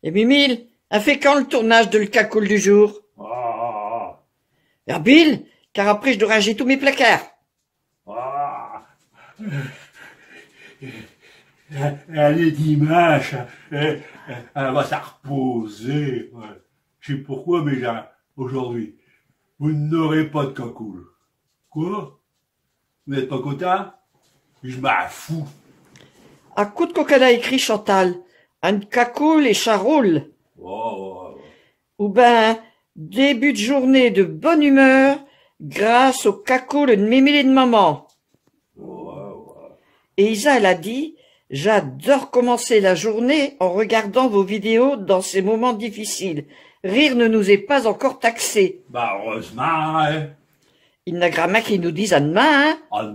Et Mimile, a fait quand le tournage de Le Cacoule du jour? Ah, Ah, Bill, car après je dois ranger tous mes placards. ah. Elle est dimanche, elle va se reposer. Ouais. Je sais pourquoi, mais aujourd'hui, vous n'aurez pas de cacoule. Quoi? Vous n'êtes pas content? Je m'en fous. À coup de coquin a écrit Chantal, un cacoule et charoule. Oh, Ou ben, début de journée de bonne humeur, grâce au cacoule de Mimile et de maman. Et Isa, elle a dit, j'adore commencer la journée en regardant vos vidéos dans ces moments difficiles. Rire ne nous est pas encore taxé. bah heureusement, hein. Il n'a gramma qui nous disent à demain, hein. À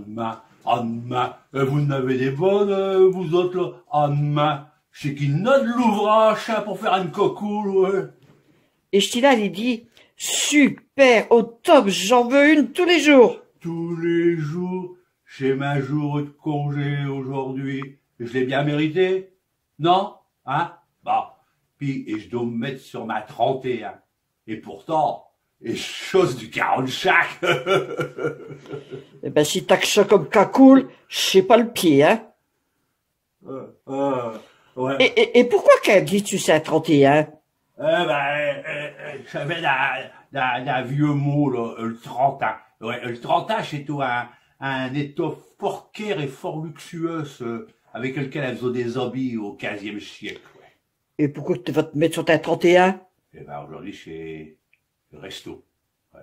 demain. Vous n'avez des bonnes, vous autres, là. À demain. C'est qu'il note l'ouvrage hein, pour faire une cocoule, ouais. Et Stila, il dit, super, au top, j'en veux une tous les jours. Tous les jours, j'ai ma jour de congé aujourd'hui. Je l'ai bien mérité? Non? Hein? Bah. Puis, et je dois me mettre sur ma 31. Et pourtant, et chose du 45. Eh ben, si t'as que ça comme cacoule, je sais pas le pied, hein. Ouais. Et pourquoi qu'elle dit tu sais à 31? Ça vient d'un vieux mot, là, le 30 ans. Ouais, le 30 ans, c'est tout un étoffe fort clair et fort luxueuse, avec lequel elles ont des habits au 15e siècle, ouais. Et pourquoi tu vas te mettre sur ta 31? Et ben, aujourd'hui, chez Resto. Ouais.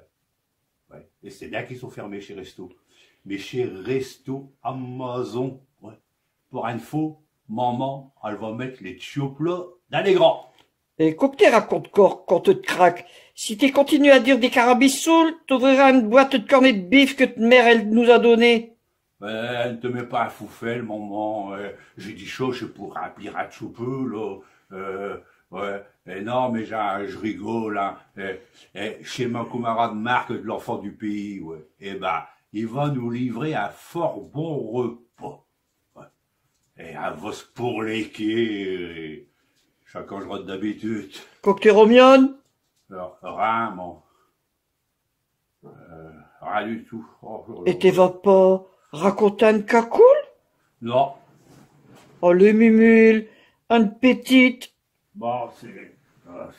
Ouais. Et c'est bien qu'ils sont fermés chez Resto. Mais chez Resto, Amazon, ouais. Pour info, maman, elle va mettre les tioplats dans les grands. Et quoi que t'es raconte corps quand tu te craques. Si t'es continué à dire des carabissoules, t'ouvriras une boîte de cornets de bif que ta mère, elle nous a donné. Ne te mets pas à foufel, maman. J'ai dit chose pour remplir un petit peu, là. Ouais. Non, mais je rigole, hein. Chez mon camarade Marc de l'Enfant du Pays, ouais. Eh ben, il va nous livrer un fort bon repas. Ouais. Et un vos pour les quais. Chacun je rentre d'habitude. Quoi que t'es romione? Rien, mon. Rien du tout. Et t'es vas pas raconter une cacoule? Non. Oh, le mimule, une petite. Bon,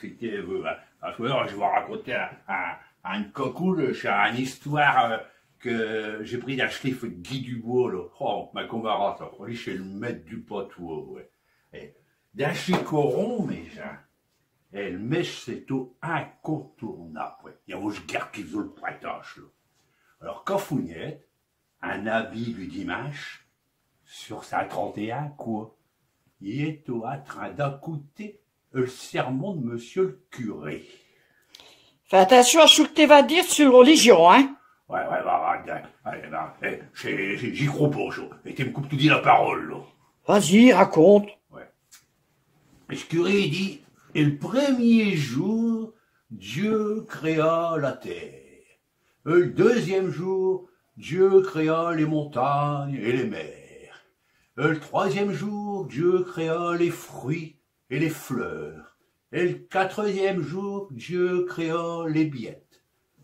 c'était, parce que là, je vais raconter une cocoule, c'est une histoire que j'ai pris d'un schliff de Guy Dubois, là. Oh, ma camarade, là. Lui, c'est le maître du patois, ouais. Et d'un chicoron, mais et le mèche, c'est tout incontournable, ouais. Il y a vos gardes qui ont le pointage, là. Alors, Cafougnette, un habit du dimanche, sur sa 31, quoi, il est en train d'écouter le sermon de monsieur le curé. Fais attention à ce que tu vas dire sur religion, hein. Ouais, j'y crois pas, chaud. Et tu me coupes tout dit la parole, là. Vas-y, raconte. Ouais. Le curé, il dit, et le premier jour, Dieu créa la terre. Le deuxième jour, Dieu créa les montagnes et les mers. Le troisième jour, Dieu créa les fruits et les fleurs. Et le quatrième jour, Dieu créa les bêtes.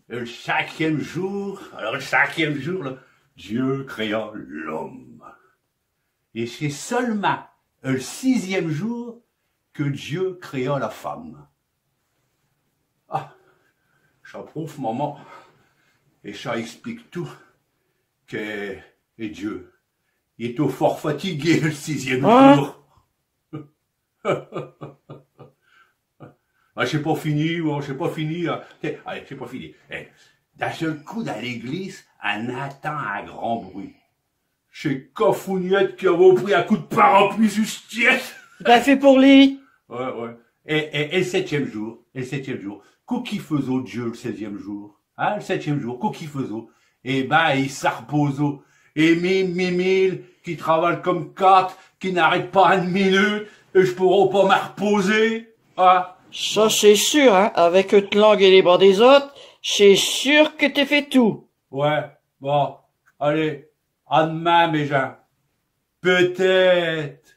Et le cinquième jour, là, Dieu créa l'homme. Et c'est seulement le sixième jour que Dieu créa la femme. Ah, j'approuve, maman, et ça explique tout, que et Dieu, il est au fort fatigué le sixième jour. Ah, j'ai pas fini. Allez, j'ai pas fini. D'un seul coup, dans l'église, on entend un grand bruit. C'est Cafougnette qui avait pris un coup de parapluie justice. T'as fait pour lui? Ouais. Et le septième jour, qu'est-ce faisait Dieu le 16e jour? Hein, le 7e jour, qu'est-ce faisait? Eh ben, il s'arpose. Et Mimile, qui travaille comme 4, qui n'arrête pas une minute, et je pourrais pas me reposer, hein? Ça, c'est sûr, hein. Avec te langue et les bras des autres, c'est sûr que t'as fait tout. Ouais, bon, allez, à demain, mes gens. Peut-être.